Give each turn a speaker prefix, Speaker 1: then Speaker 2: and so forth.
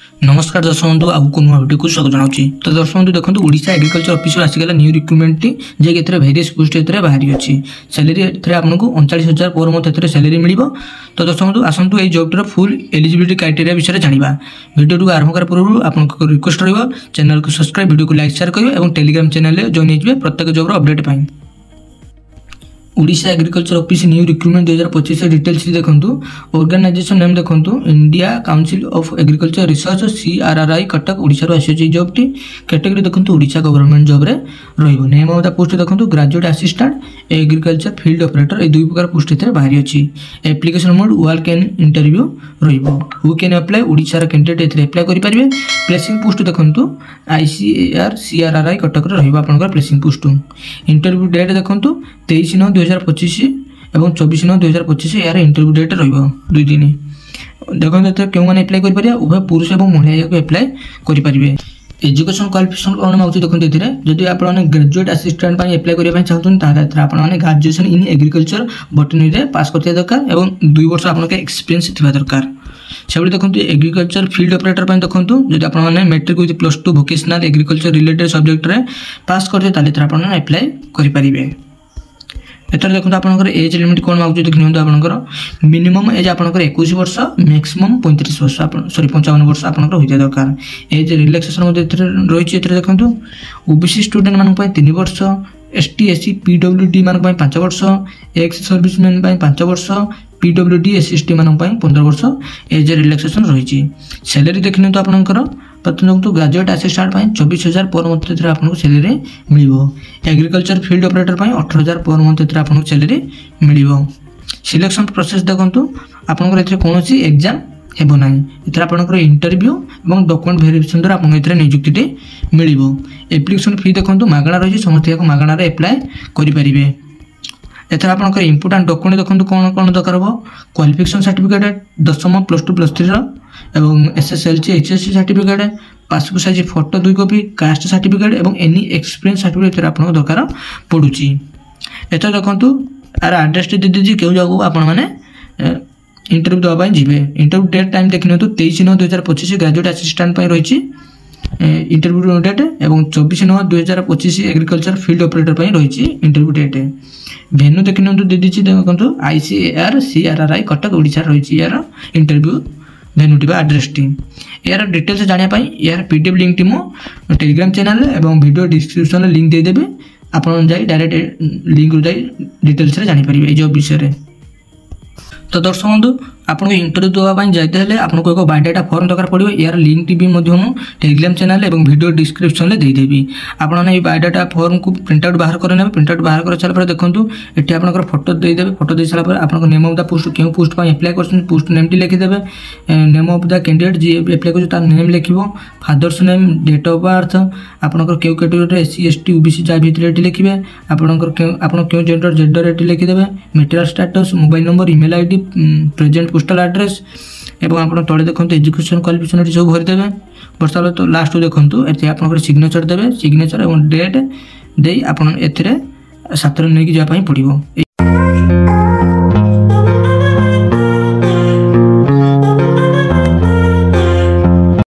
Speaker 1: नमस्कार दर्शक बंधु आपको नुआ भिडियो को स्वागत जनाऊँ। तो दर्शक बंधु देखो ओडिशा एग्रीकल्चर ऑफिस आसीगला न्यू रिक्रुटमेंट टी जे के भेरियस पोस्ट बाहरी अच्छी सैलरी आपको 39,000 पर मंथ सैलरी मिल। तो दर्शक बंधु आसतु ये जॉब फुल एलिजिबिलिटी क्राइटेरिया विषय जाना। वीडियो को आरंभ कर पूर्व आपको रिक्वेस्ट रहा चैनल को सब्सक्राइब वीडियो को लाइक शेयर करेंगे और टेलीग्राम चैनल जॉइन हो प्रत्येक जॉब अपडेट पाई। Odisha agriculture office new recruitment 2025 details देखो। ऑर्गेनाइजेशन नेम देखो India council of agriculture research CRRI Cuttack Odisha आसी जॉब टी कैटेगरी देखो ओडिशा गवर्नमेंट जॉब रे रहिबो। नेम ऑफ द पोस्ट देखो graduate assistant agriculture field operator ए दुई प्रकार पोस्ट एथरे बाहरी अछि। Application mode walk in interview रहिबो। हु कैन अप्लाई ओडिशा रा कैंडिडेट एथरे अप्लाई करि परिबे। प्लेसिंग पोस्ट देखो ICAR CRRI कटक रे रहिबो आपनकर प्लेसिंग पोस्ट। इंटरव्यू डेट देखो 23/9/2025 और 24/9/2025 यार इंटरव्यू डेट रही दिन। देखो क्यों मैंने अप्लाई कर उभय पुरुष और महिला को अप्लाई करेंगे। एजुकेशन क्वालिफिकेशन कौन मांगुଛି देखते ये जदि आप ग्रेजुएट असिस्टेंट अप्लाई करने चाहते हैं ग्रेजुएशन इन एग्रीकल्चर बटनी रे पास करते दरकार और 2 वर्ष आप एक्सपीरियंस थी दरकार। से देखो एग्रीकल्चर फील्ड ऑपरेटर देखो जब आपने matric with +2 vocational agriculture related subject रे पास करते आप अप्लाई करेंगे। एथर देखो आपनकर एज लिमिट कौन मांगुଛି देखिए आपनकर मिनिमम एज आपनकर 21 वर्ष मैक्सिमम 35 वर्ष सॉरी 55 वर्ष आपनकर होइते दरकार। एज रिलैक्सेशन मध्ये रही देखो ओबीसी स्टूडेंट मान 3 वर्ष ST SC PWD मान 5 वर्ष एक्स सर्विसमैन 5 वर्ष PWD SC मान 15 वर्ष एज रिलैक्सेशन रही। सैलरी देखने तो आपनकर प्रथम ग्रेजुएट असिस्टेंट 24,000 पर मंथ आपको सैलरी मिल। Agriculture field operator 18,000 per month आपको सैलरी मिल। सिलेक्शन प्रोसेस देखो आपंकर कौन एग्जाम हेबो ना इधर आपंकर इंटरव्यू और डॉक्यूमेंट वेरिफिकेशन द्वारा आपको नियुक्ति मिल। एप्लिकेशन फी देखो मागणा रही समस्त मागणार अप्लाई करेंगे। एथर आपंकर इंपोर्टेंट डॉक्यूमेंट देखो कौन कौन दरकार हो क्वालिफिकेशन सर्टिफिकेट 10th +2 +3 एवं SSLC HSC certificate passbook size photo 2 copy caste certificate और एनी एक्सपीरियंस सर्टिफिकेट आपको दरकार पड़ुची। एथर देखो यार एड्रेस दे दीजिए क्यों जगह आपने इंटरव्यू देवाई जी। इंटरव्यू डेट टाइम देखने तो 23/9/2025 ग्रेजुएट असिस्टेंट रही इंटरव्यू डेट और 24/9/2025 एग्रीकल्चर फील्ड ऑपरेटर रही इंटरव्यू डेट। भेन्यू देखने दे दीजिए देखो ICAR CRRI कटक ओडिशा रही यार interview venue T address T. यार डिटेल्स जानापी यार PDF लिंक टी मो टेलीग्राम चैनल और वीडियो डिस्क्रिप्शन लिंक देदेवे आप डायरेक्ट लिंक डिटेल्स जानीपर जॉब विषय। तो दर्शक बंधु आपको इंटरव्यू देवाई जाते आपको एक बायोडाटा फॉर्म दरकार पड़ो। यार लिंक भी टेलीग्राम चैनल और वीडियो डिस्क्रिप्शन में देदेवी। आपने बायोडाटा फॉर्म को प्रिंटआउट बाहर करेंगे। प्रिंटआउट बाहर कर सारा देखो ये आप फोटो देदेवे। फोटो दे सारा आप नेम ऑफ द पोस्ट क्यों पोस्ट पर अप्लाई कर पोस्ट नेम टी लिखिदेवे। नेम ऑफ द कैंडिडेट जी अप्लाई कर नेम लिख father's name date of birth आपंकर क्यों कैटेगरी SC ST OBC जहाँ भितर लिखे आपंकर क्यों जेंडर ये लिखिदेवे। Marital status mobile number email ID present postal address एवं आप तले देखो एजुकेशन क्वालिफिकेशन सब भरीदेवे। बर्षा तो लास्ट देखो ये आप सिग्नेचर देवे। सिग्नेचर और डेट दे आप 7 नहीं जावाई पड़ो।